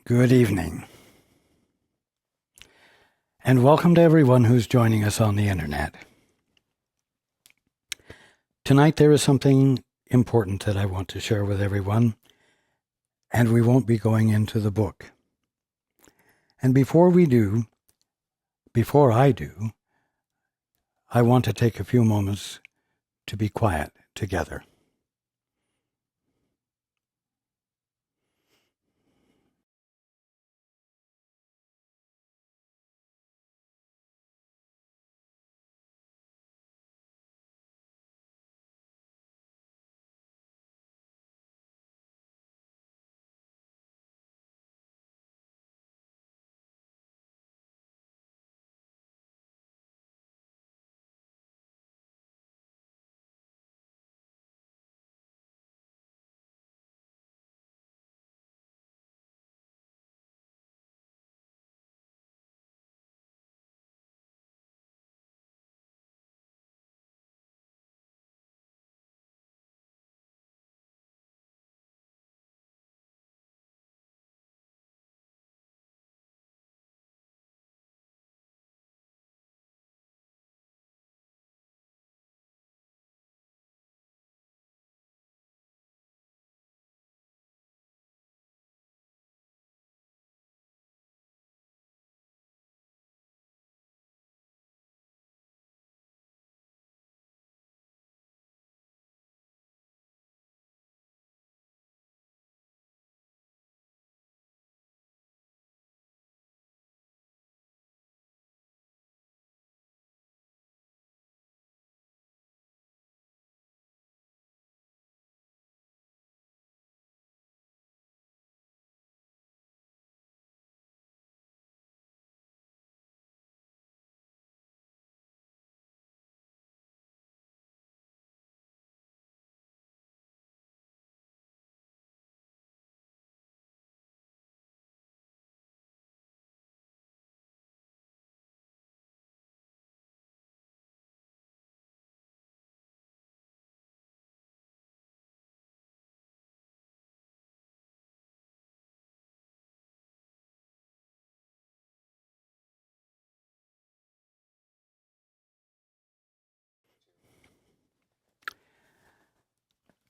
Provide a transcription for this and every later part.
Good evening, and welcome to everyone who's joining us on the internet. Tonight there is something important that I want to share with everyone, and we won't be going into the book. And before I do, I want to take a few moments to be quiet together.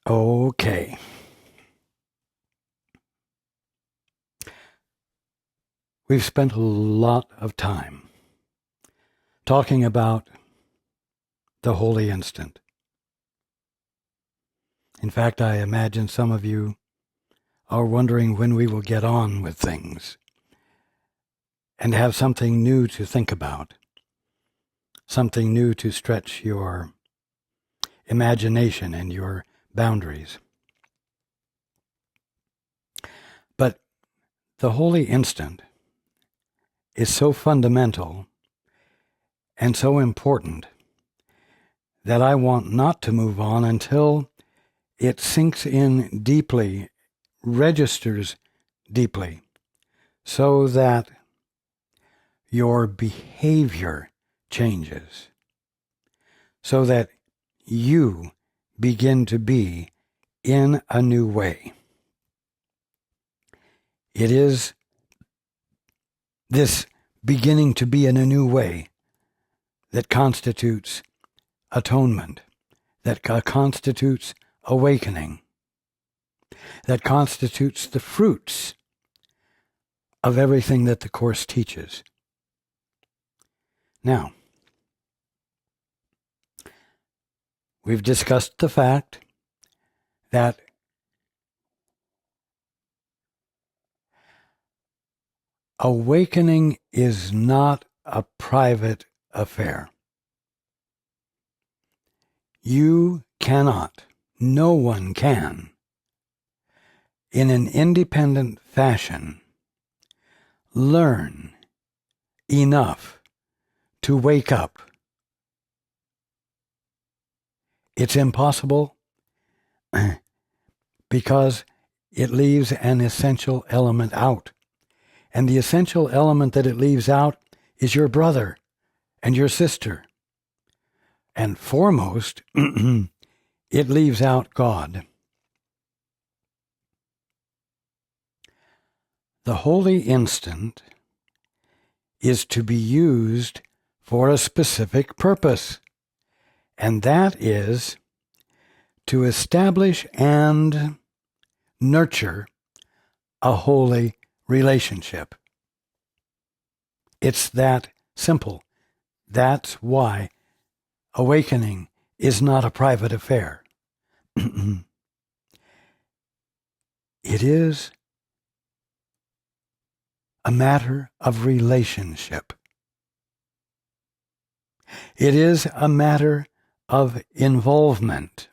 Okay. We've spent a lot of time talking about the holy instant. In fact, I imagine some of you are wondering when we will get on with things and have something new to think about, something new to stretch your imagination and your boundaries. But the holy instant is so fundamental and so important that I want not to move on until it sinks in deeply, registers deeply, so that your behavior changes, so that you begin to be in a new way. It is this beginning to be in a new way that constitutes atonement, that constitutes awakening, that constitutes the fruits of everything that the Course teaches. Now, we've discussed the fact that awakening is not a private affair. You cannot, no one can, in an independent fashion, learn enough to wake up. It's impossible because it leaves an essential element out. And the essential element that it leaves out is your brother and your sister. And foremost, it leaves out God. The holy instant is to be used for a specific purpose, and that is to establish and nurture a holy relationship. It's that simple. That's why awakening is not a private affair. It is a matter of relationship. It is a matter of involvement.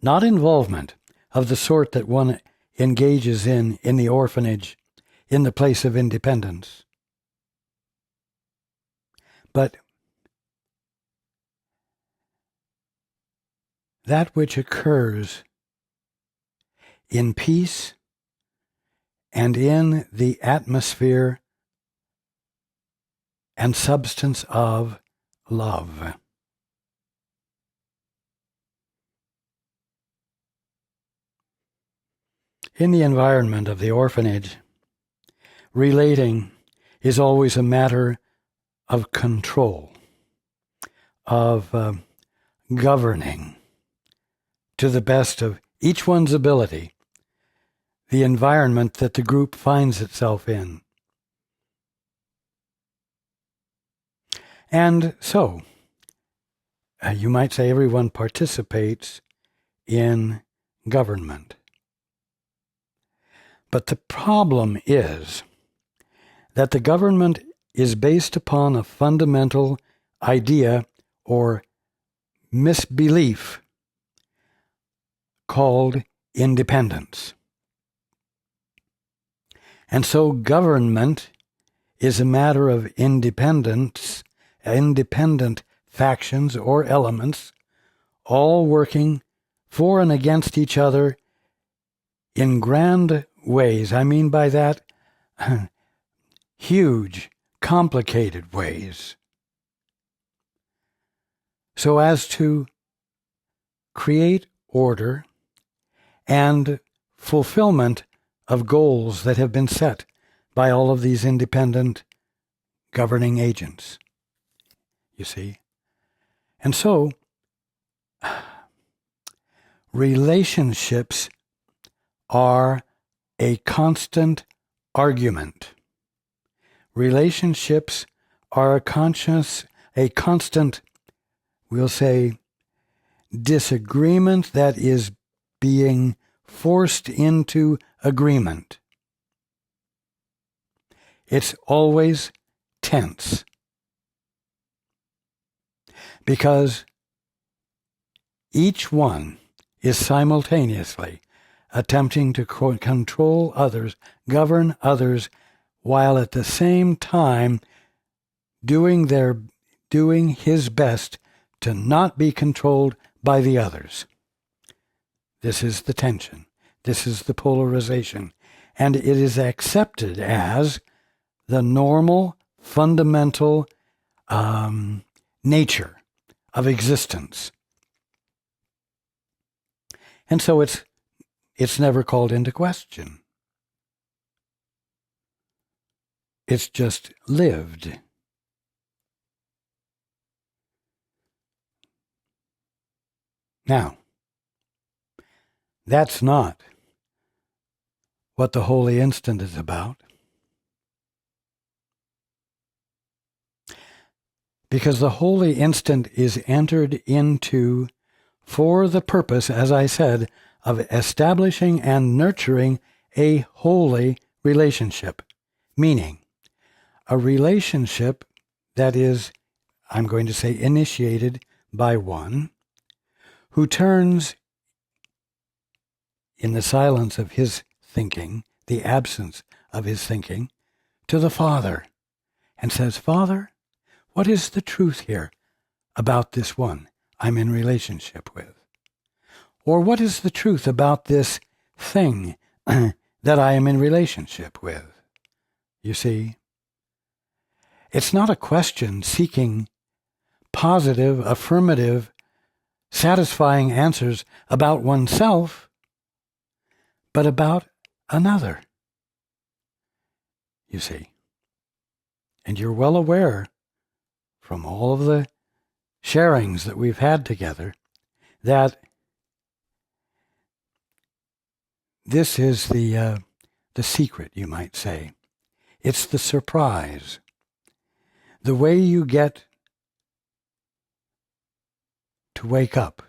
Not involvement of the sort that one engages in the orphanage, in the place of independence, but that which occurs in peace and in the atmosphere and substance of love. In the environment of the orphanage, relating is always a matter of control, of governing to the best of each one's ability the environment that the group finds itself in. And so, you might say everyone participates in government. But the problem is that the government is based upon a fundamental idea or misbelief called independence. And so government is a matter of independent factions or elements, all working for and against each other in grand ways. I mean by that, huge, complicated ways, so as to create order and fulfillment of goals that have been set by all of these independent governing agents. You see? And so, relationships are a constant argument. Relationships are a constant, we'll say, disagreement that is being forced into agreement. It's always tense, because each one is simultaneously attempting to control others, govern others, while at the same time doing his best to not be controlled by the others. This is the tension. This is the polarization. And it is accepted as the normal, fundamental nature of existence. And so it's never called into question. It's just lived. Now, that's not what the holy instant is about. Because the holy instant is entered into for the purpose, as I said, of establishing and nurturing a holy relationship. Meaning, a relationship that is, I'm going to say, initiated by one who turns, in the silence of his thinking, the absence of his thinking, to the Father and says, Father, what is the truth here about this one I'm in relationship with? Or what is the truth about this thing that I am in relationship with? You see, it's not a question seeking positive, affirmative, satisfying answers about oneself, but about another. You see. And you're well aware from all of the sharings that we've had together that this is the secret, you might say. It's the surprise. The way you get to wake up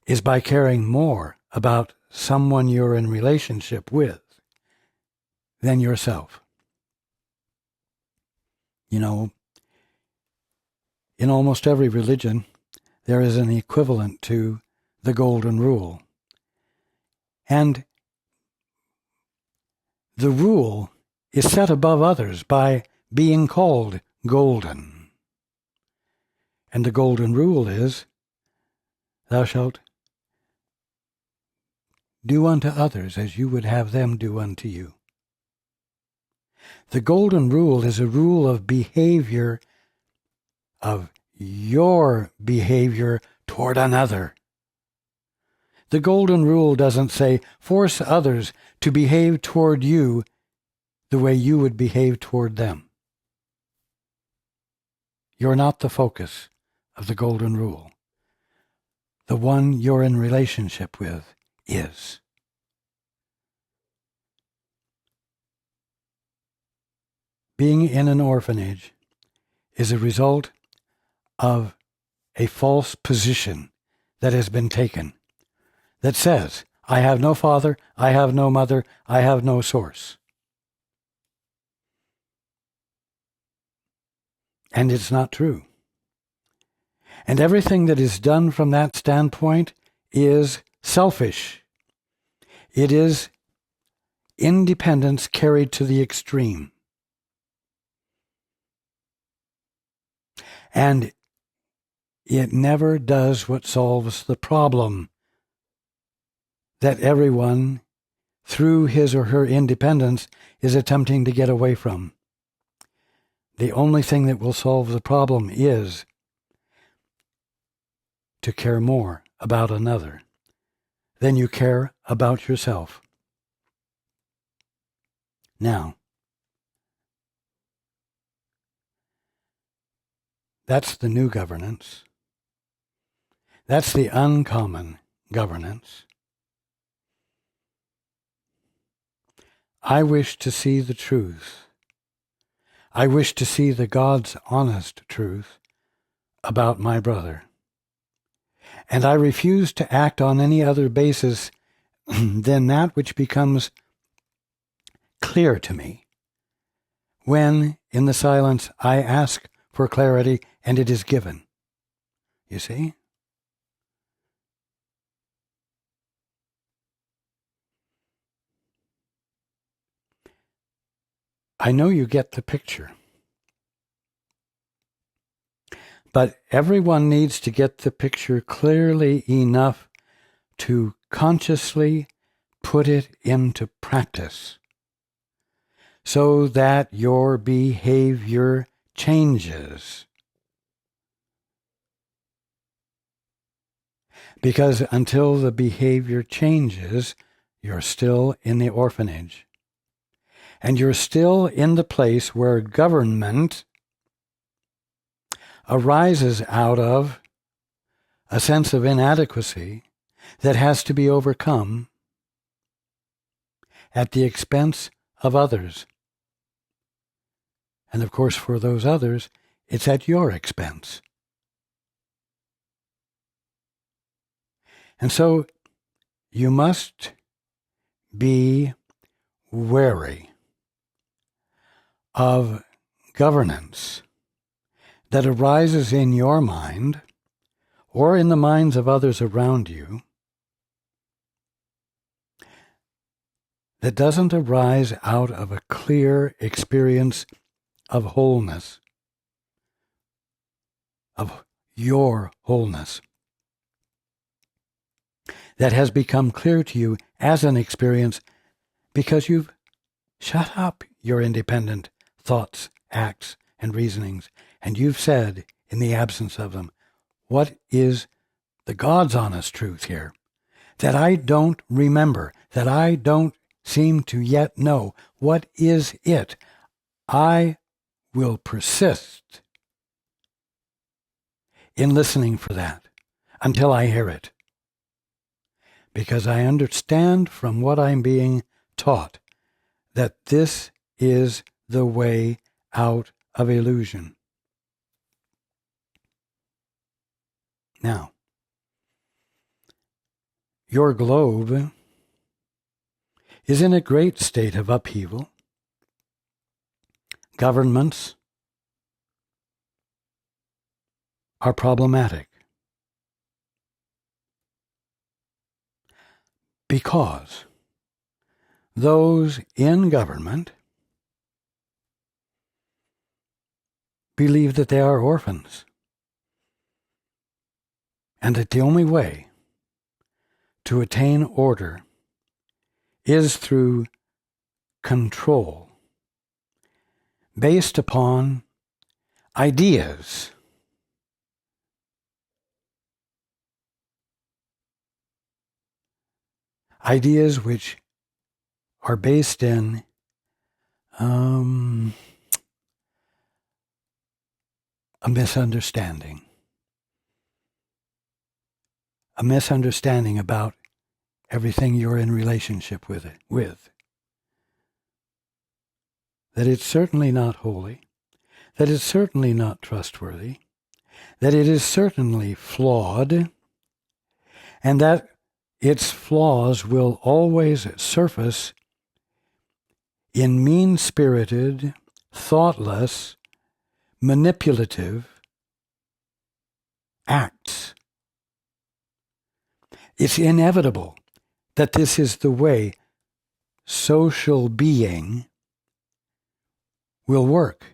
is by caring more about someone you're in relationship with than yourself. You know, in almost every religion, there is an equivalent to the Golden Rule. And the rule is set above others by being called golden. And the Golden Rule is, thou shalt do unto others as you would have them do unto you. The Golden Rule is a rule of behavior, of your behavior toward another. The Golden Rule doesn't say, force others to behave toward you the way you would behave toward them. You're not the focus of the Golden Rule. The one you're in relationship with is. Being in an orphanage is a result of a false position that has been taken that says, I have no father, I have no mother, I have no source. And it's not true. And everything that is done from that standpoint is selfish. It is independence carried to the extreme. And it never does what solves the problem that everyone, through his or her independence, is attempting to get away from. The only thing that will solve the problem is to care more about another than you care about yourself. Now, that's the new governance. That's the uncommon governance. I wish to see the truth. I wish to see the God's honest truth about my brother. And I refuse to act on any other basis than that which becomes clear to me when, in the silence, I ask for clarity and it is given. You see? I know you get the picture. But everyone needs to get the picture clearly enough to consciously put it into practice so that your behavior changes. Because until the behavior changes, you're still in the orphanage. And you're still in the place where government arises out of a sense of inadequacy that has to be overcome at the expense of others. And of course, for those others, it's at your expense. And so you must be wary of governance that arises in your mind or in the minds of others around you that doesn't arise out of a clear experience of wholeness, of your wholeness, that has become clear to you as an experience because you've shut up your independent thoughts, acts, and reasonings, and you've said, in the absence of them, what is the God's honest truth here? That I don't remember, that I don't seem to yet know what is it, I will persist in listening for that until I hear it, because I understand from what I'm being taught that this is the way out of illusion. Now, your globe is in a great state of upheaval. Governments are problematic because those in government believe that they are orphans, and that the only way to attain order is through control based upon ideas which are based in a misunderstanding about everything you're in relationship with. That it's certainly not holy, that it's certainly not trustworthy, that it is certainly flawed, and that its flaws will always surface in mean-spirited, thoughtless, manipulative acts. It's inevitable that this is the way social being will work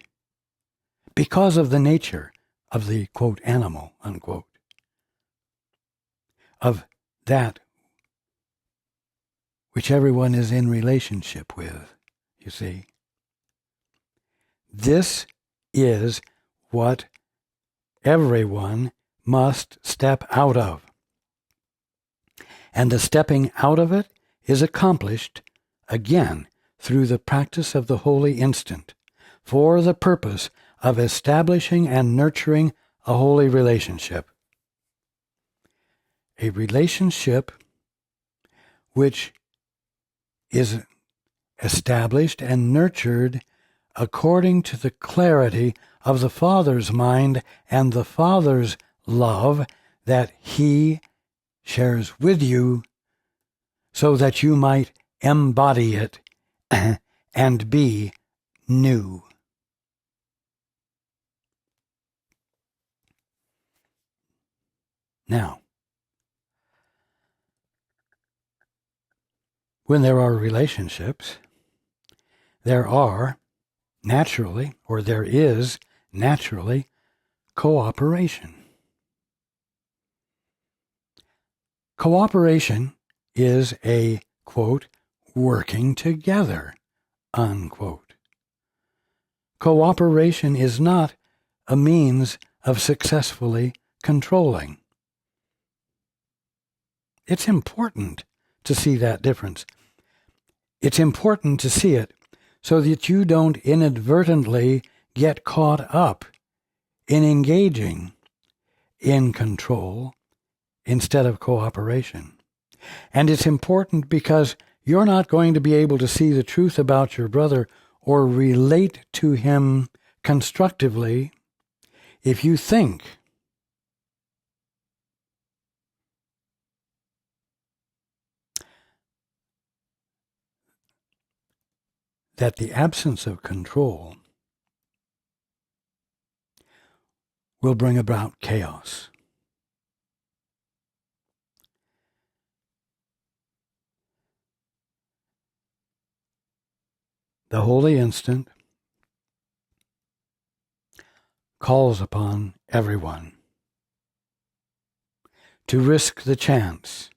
because of the nature of the, quote, animal, unquote, of that which everyone is in relationship with, you see. This is what everyone must step out of. And the stepping out of it is accomplished, again, through the practice of the holy instant, for the purpose of establishing and nurturing a holy relationship. A relationship which is established and nurtured according to the clarity of the Father's mind and the Father's love that He shares with you, so that you might embody it and be new. Now, when there are relationships, there is naturally cooperation. Cooperation is a, quote, working together, unquote. Cooperation is not a means of successfully controlling. It's important to see that difference. It's important to see it so that you don't inadvertently get caught up in engaging in control instead of cooperation. And it's important because you're not going to be able to see the truth about your brother or relate to him constructively if you think that the absence of control will bring about chaos. The holy instant calls upon everyone to risk the chance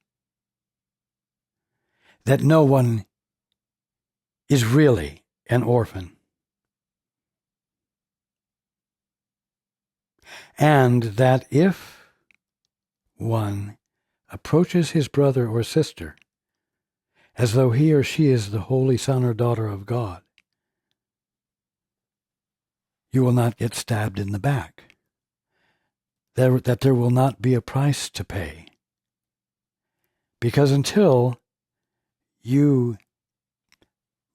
that no one is really an orphan, and that if one approaches his brother or sister as though he or she is the holy son or daughter of God, you will not get stabbed in the back. That there will not be a price to pay. Because until you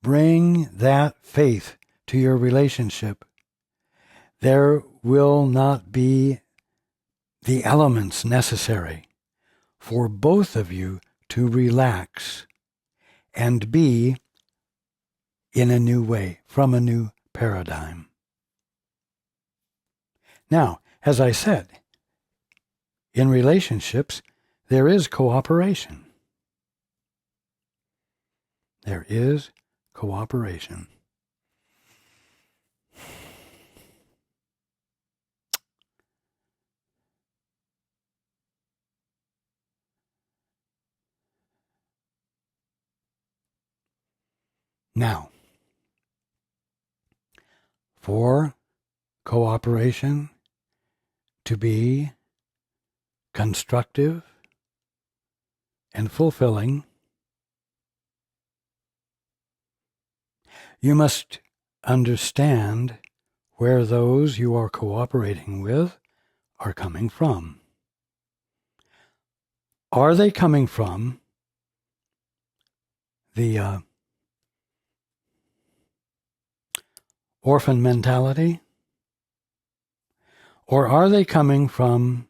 bring that faith to your relationship, there will not be the elements necessary for both of you to relax and be in a new way, from a new paradigm. Now, as I said, in relationships, there is cooperation. There is cooperation. Now, for cooperation to be constructive and fulfilling, you must understand where those you are cooperating with are coming from. Are they coming from the orphan mentality? Or are they coming from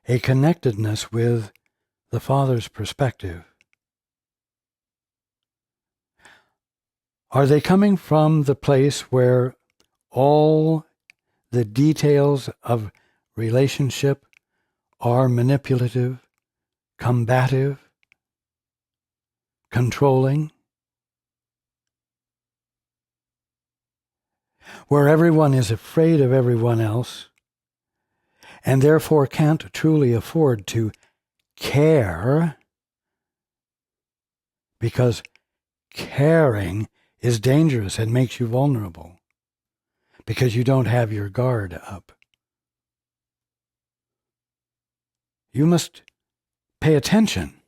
a connectedness with the Father's perspective? Are they coming from the place where all the details of relationship are manipulative, combative, controlling? Where everyone is afraid of everyone else and therefore can't truly afford to care, because caring is dangerous and makes you vulnerable because you don't have your guard up. You must pay attention,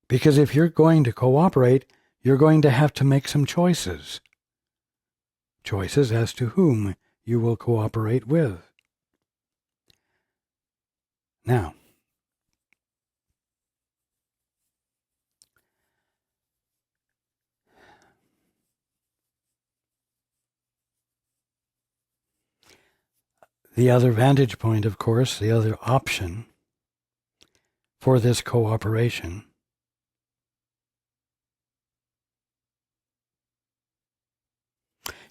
because if you're going to cooperate, you're going to have to make some choices. Choices as to whom you will cooperate with. Now, the other vantage point, of course, the other option for this cooperation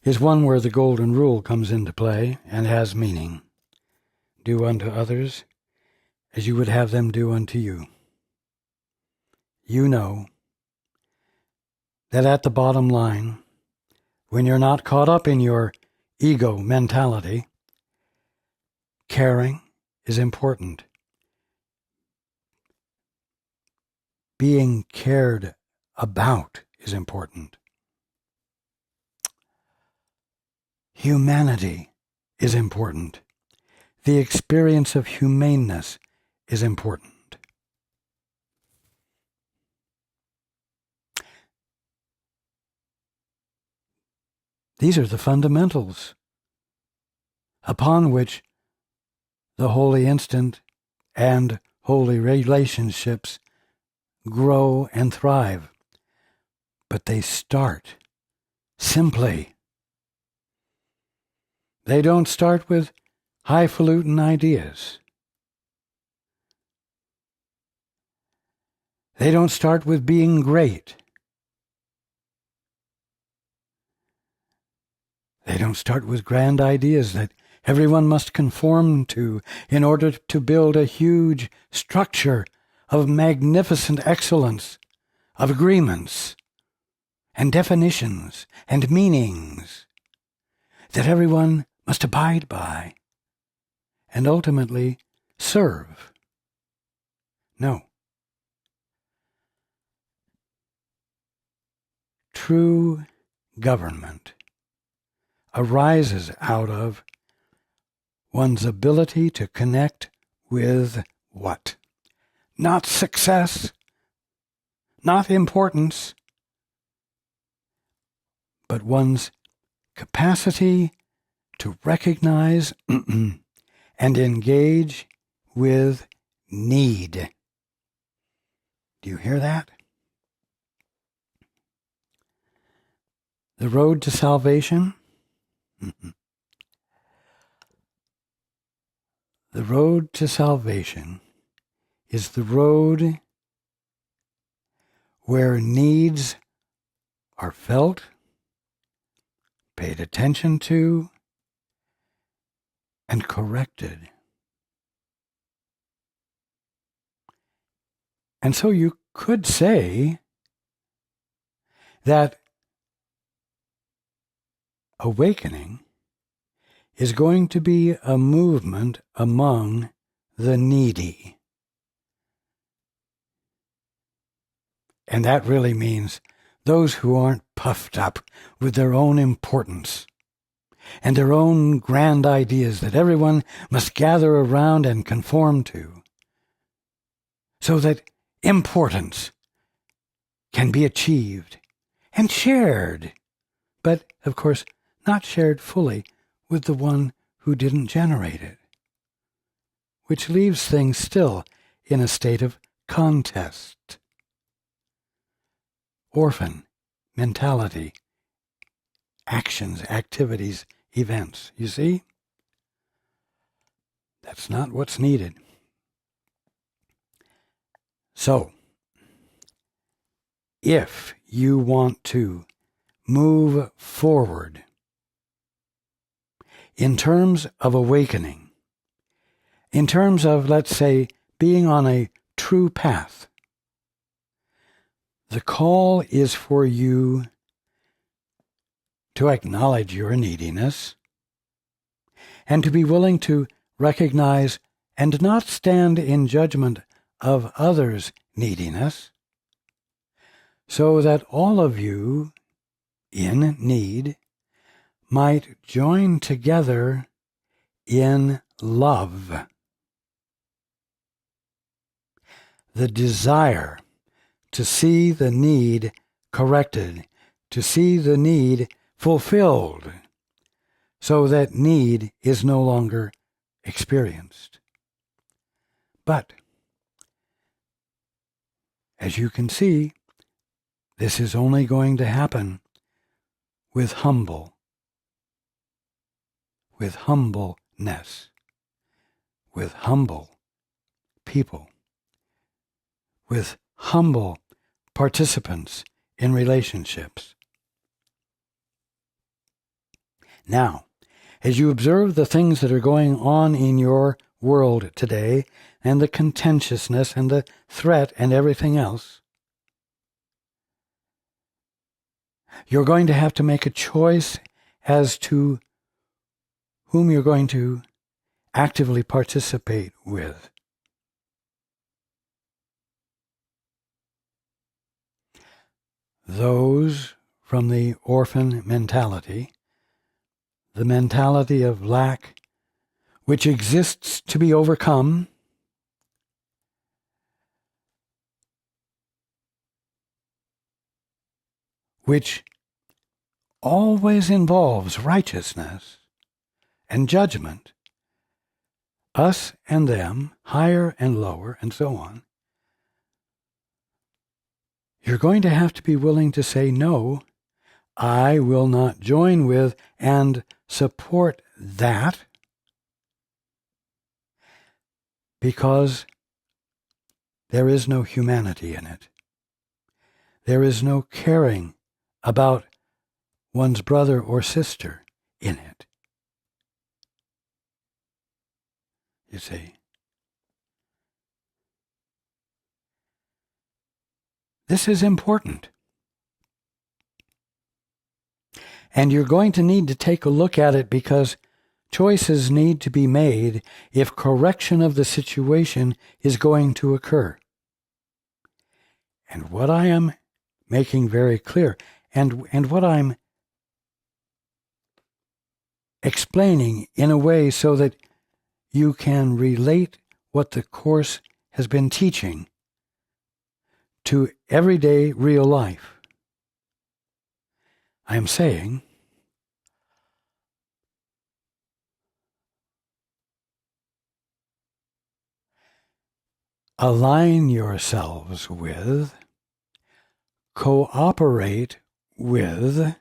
is one where the golden rule comes into play and has meaning. Do unto others as you would have them do unto you. You know that at the bottom line, when you're not caught up in your ego mentality, caring is important. Being cared about is important. Humanity is important. The experience of humaneness is important. These are the fundamentals upon which the holy instant and holy relationships grow and thrive. But they start simply. They don't start with highfalutin ideas. They don't start with being great. They don't start with grand ideas that everyone must conform to in order to build a huge structure of magnificent excellence, of agreements and definitions and meanings that everyone must abide by and ultimately serve. No. True government arises out of one's ability to connect with what? Not success, not importance, but one's capacity to recognize and engage with need. Do you hear that? The road to salvation? The road to salvation is the road where needs are felt, paid attention to, and corrected. And so you could say that awakening is going to be a movement among the needy. And that really means those who aren't puffed up with their own importance and their own grand ideas that everyone must gather around and conform to, so that importance can be achieved and shared, but, of course, not shared fully with the one who didn't generate it, which leaves things still in a state of contest. Orphan mentality, actions, activities, events. You see? That's not what's needed. So, if you want to move forward in terms of awakening, in terms of, let's say, being on a true path, the call is for you to acknowledge your neediness and to be willing to recognize and not stand in judgment of others' neediness, so that all of you in need might join together in love. The desire to see the need corrected, to see the need fulfilled, so that need is no longer experienced. But, as you can see, this is only going to happen with humbleness, with humble people, with humble participants in relationships. Now, as you observe the things that are going on in your world today, and the contentiousness and the threat and everything else, you're going to have to make a choice as to whom you're going to actively participate with. Those from the orphan mentality, the mentality of lack, which exists to be overcome, which always involves righteousness and judgment, us and them, higher and lower, and so on. You're going to have to be willing to say, no, I will not join with and support that, because there is no humanity in it. There is no caring about one's brother or sister in it. You see? This is important. And you're going to need to take a look at it, because choices need to be made if correction of the situation is going to occur. And what I am making very clear, and what I'm explaining in a way so that you can relate what the Course has been teaching to everyday real life. I am saying align yourselves with, cooperate with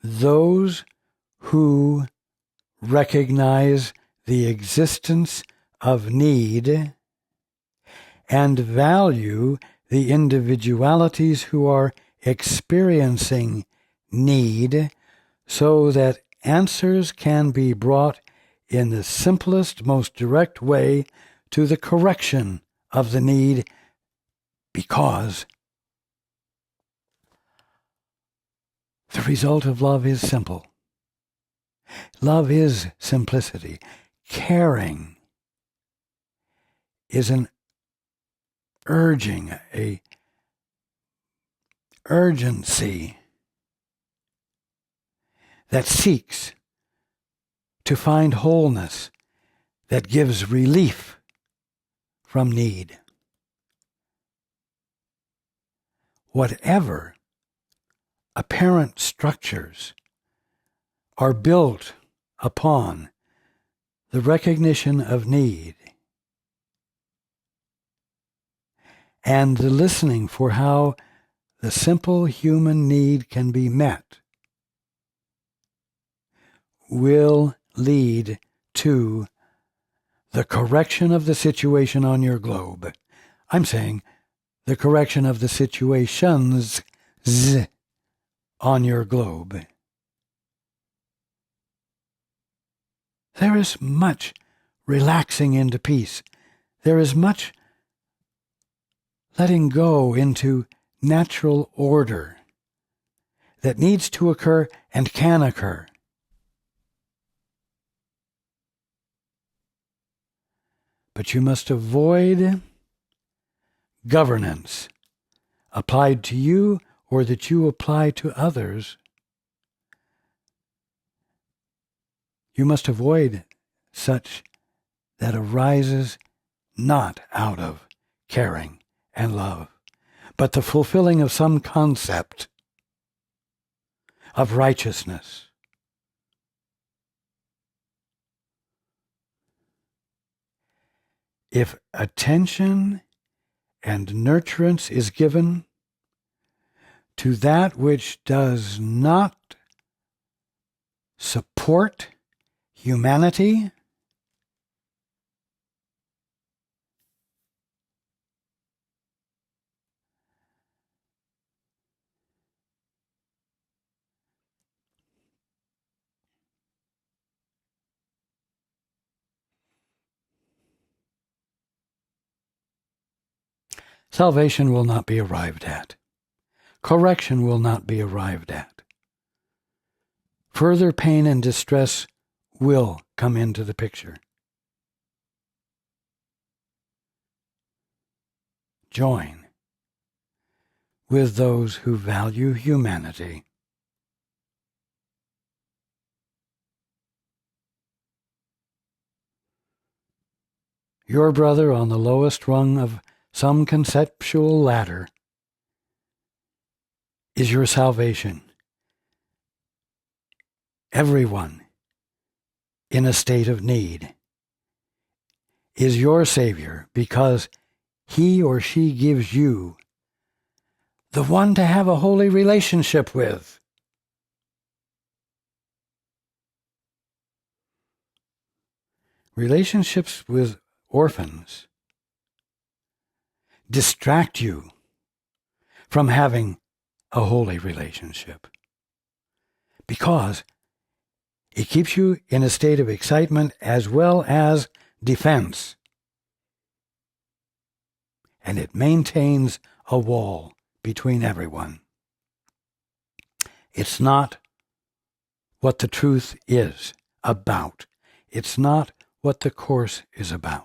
those who recognize the existence of need and value the individualities who are experiencing need, so that answers can be brought in the simplest, most direct way to the correction of the need, because the result of love is simple. Love is simplicity. Caring is an urging, a urgency that seeks to find wholeness, that gives relief from need. Whatever apparent structures are built upon the recognition of need and the listening for how the simple human need can be met will lead to the correction of the situation on your globe. I'm saying the correction of the situations on your globe. There is much relaxing into peace. There is much letting go into natural order that needs to occur and can occur. But you must avoid governance applied to you or that you apply to others. You must avoid such that arises not out of caring and love, but the fulfilling of some concept of righteousness. If attention and nurturance is given to that which does not support humanity, salvation will not be arrived at. Correction will not be arrived at. Further pain and distress will come into the picture. Join with those who value humanity. Your brother on the lowest rung of some conceptual ladder is your salvation. Everyone in a state of need is your Savior, because he or she gives you the one to have a holy relationship with. Relationships with orphans distract you from having a holy relationship, because it keeps you in a state of excitement as well as defense, and it maintains a wall between everyone. It's not what the truth is about. It's not what the Course is about.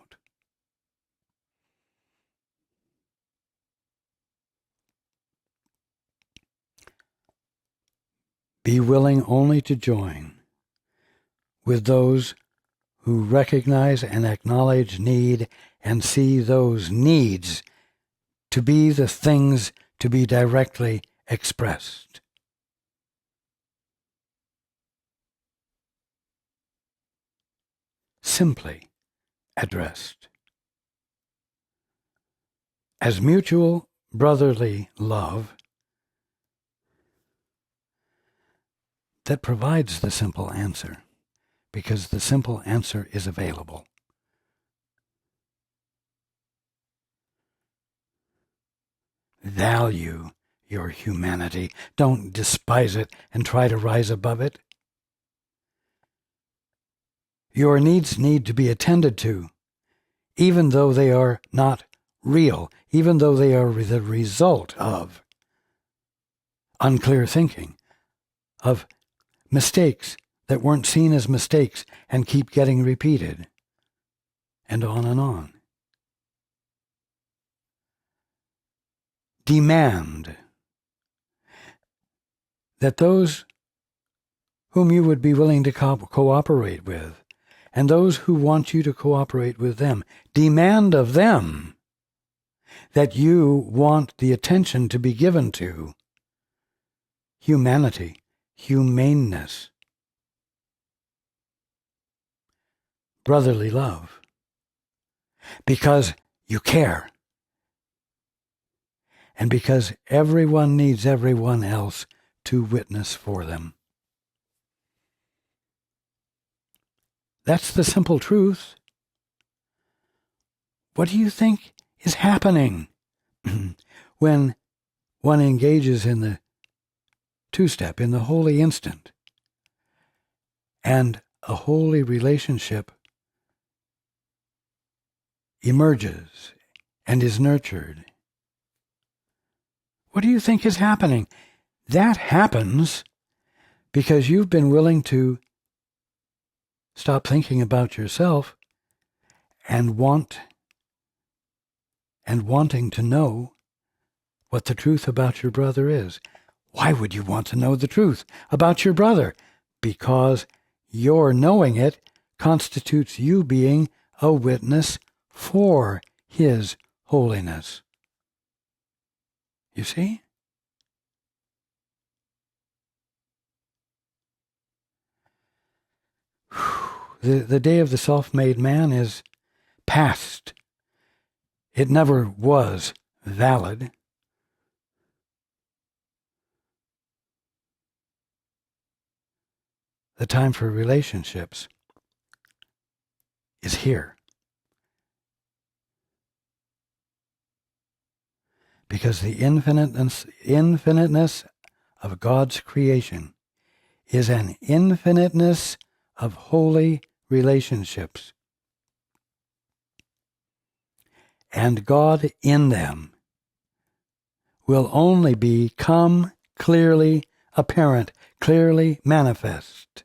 Be willing only to join with those who recognize and acknowledge need and see those needs to be the things to be directly expressed. Simply addressed as mutual brotherly love that provides the simple answer, because the simple answer is available. Value your humanity. Don't despise it and try to rise above it. Your needs need to be attended to, even though they are not real, even though they are the result of unclear thinking, of mistakes that weren't seen as mistakes and keep getting repeated, and on and on. Demand that those whom you would be willing to cooperate with, and those who want you to cooperate with them, demand of them that you want the attention to be given to humanity, humaneness, brotherly love, because you care, and because everyone needs everyone else to witness for them. That's the simple truth. What do you think is happening when one engages in the two-step, in the holy instant, and a holy relationship emerges and is nurtured? What do you think is happening? That happens because you've been willing to stop thinking about yourself and wanting to know what the truth about your brother is. Why would you want to know the truth about your brother? Because your knowing it constitutes you being a witness for his holiness. You see? The day of the self-made man is past. It never was valid. The time for relationships is here. Because the infiniteness of God's creation is an infiniteness of holy relationships. And God in them will only become clearly apparent, clearly manifest,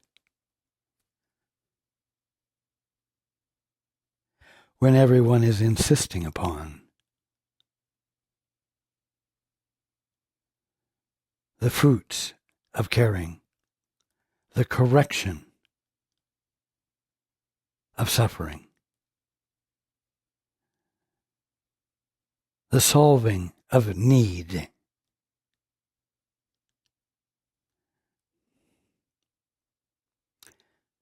when everyone is insisting upon the fruits of caring, the correction of suffering, the solving of need.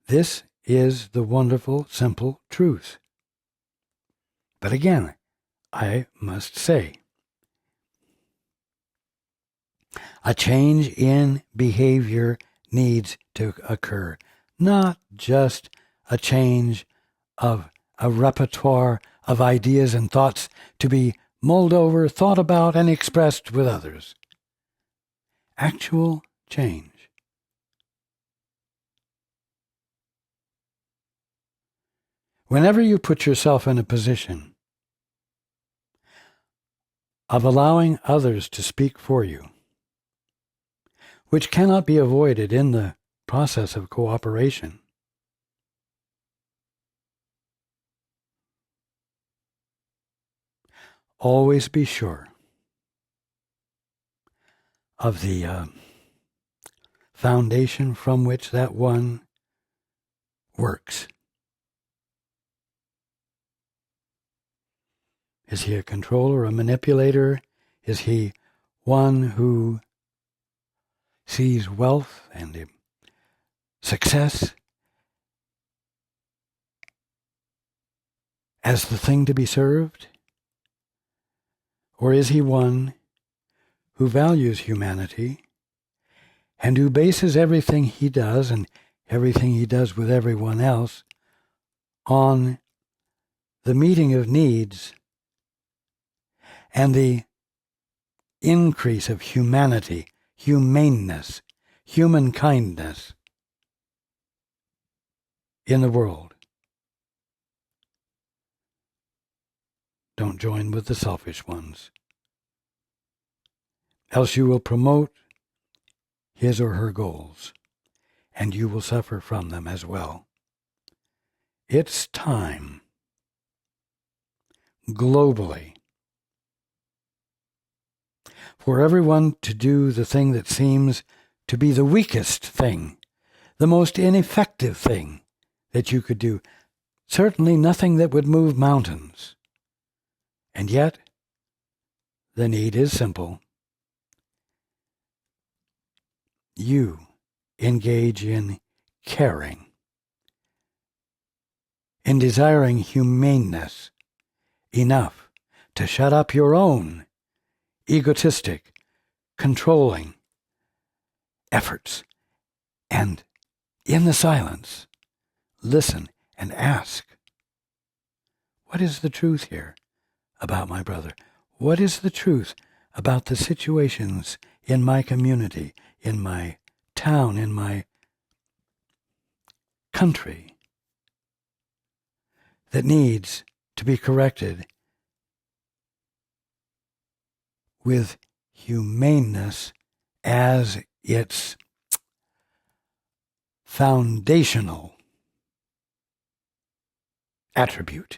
This is the wonderful, simple truth. But again, I must say, a change in behavior needs to occur, not just a change of a repertoire of ideas and thoughts to be mulled over, thought about, and expressed with others. Actual change. Whenever you put yourself in a position of allowing others to speak for you, which cannot be avoided in the process of cooperation, always be sure of the foundation from which that one works. Is he a controller, a manipulator? Is he one who sees wealth and success as the thing to be served? Or is he one who values humanity and who bases everything he does and everything he does with everyone else on the meeting of needs and the increase of humanity, humaneness, human kindness in the world? Don't join with the selfish ones, else you will promote his or her goals, and you will suffer from them as well. It's time, globally, for everyone to do the thing that seems to be the weakest thing, the most ineffective thing that you could do. Certainly nothing that would move mountains. And yet, the need is simple. You engage in caring, in desiring humaneness enough to shut up your own egotistic, controlling efforts, and in the silence, listen and ask, what is the truth here about my brother? What is the truth about the situations in my community, in my town, in my country that needs to be corrected with humaneness as its foundational attribute?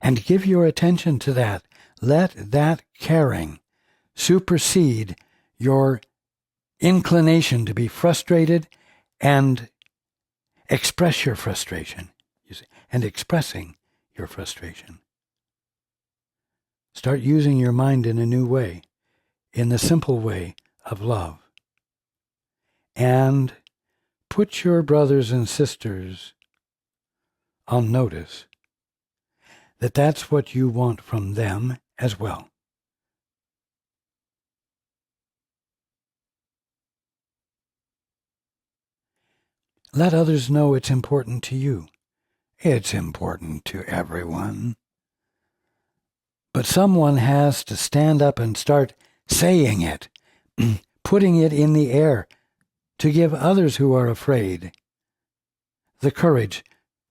And give your attention to that. Let that caring supersede your inclination to be frustrated and express your frustration, and expressing your frustration. Start using your mind in a new way, in the simple way of love. And put your brothers and sisters on notice that that's what you want from them as well. Let others know it's important to you. It's important to everyone. But someone has to stand up and start saying it, putting it in the air, to give others who are afraid the courage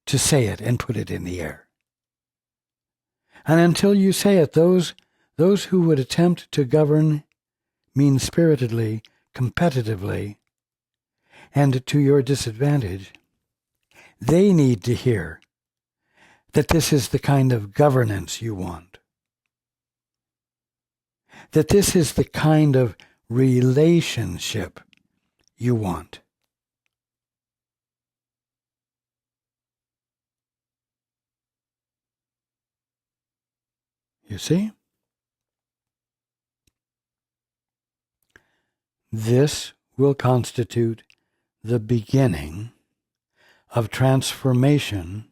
to say it and put it in the air. And until you say it, those who would attempt to govern mean-spiritedly, competitively, and to your disadvantage, they need to hear that this is the kind of governance you want, that this is the kind of relationship you want. You see? This will constitute the beginning of transformation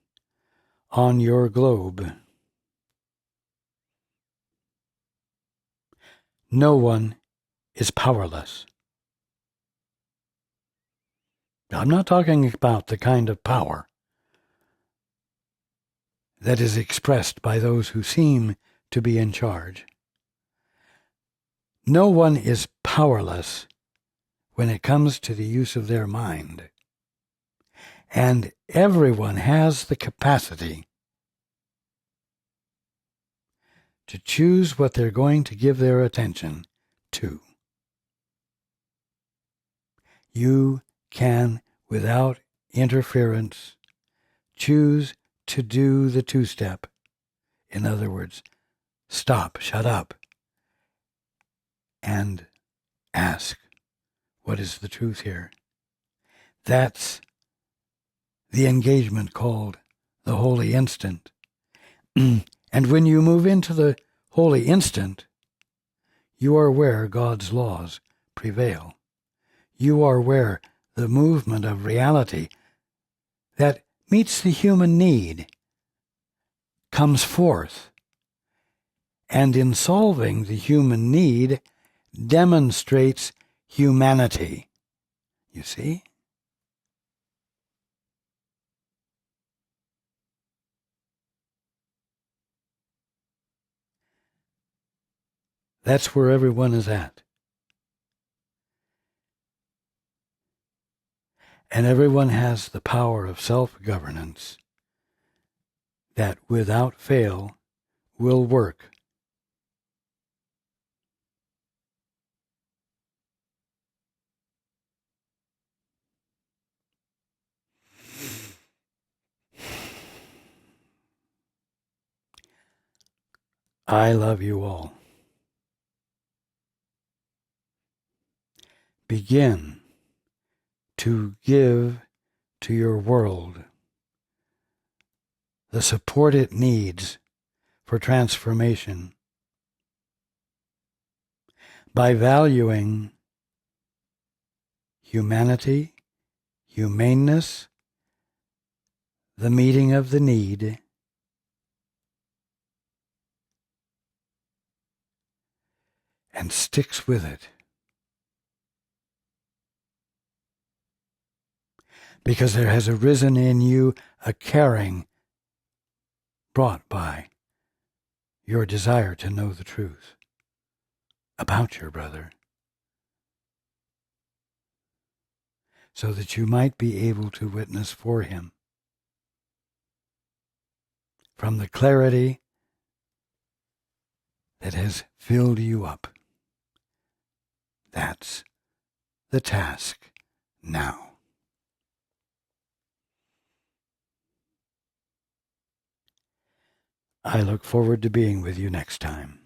on your globe. No one is powerless. I'm not talking about the kind of power that is expressed by those who seem to be in charge. No one is powerless when it comes to the use of their mind. And everyone has the capacity to choose what they're going to give their attention to. You can, without interference, choose to do the two-step. In other words, stop, shut up, and ask, what is the truth here? That's the engagement called the holy instant. And when you move into the holy instant, you are where God's laws prevail. You are where the movement of reality that meets the human need comes forth, and in solving the human need demonstrates humanity. You see? That's where everyone is at. And everyone has the power of self-governance that without fail will work. I love you all. Begin to give to your world the support it needs for transformation by valuing humanity, humaneness, the meeting of the need, and sticks with it. Because there has arisen in you a caring brought by your desire to know the truth about your brother, so that you might be able to witness for him from the clarity that has filled you up. That's the task now. I look forward to being with you next time.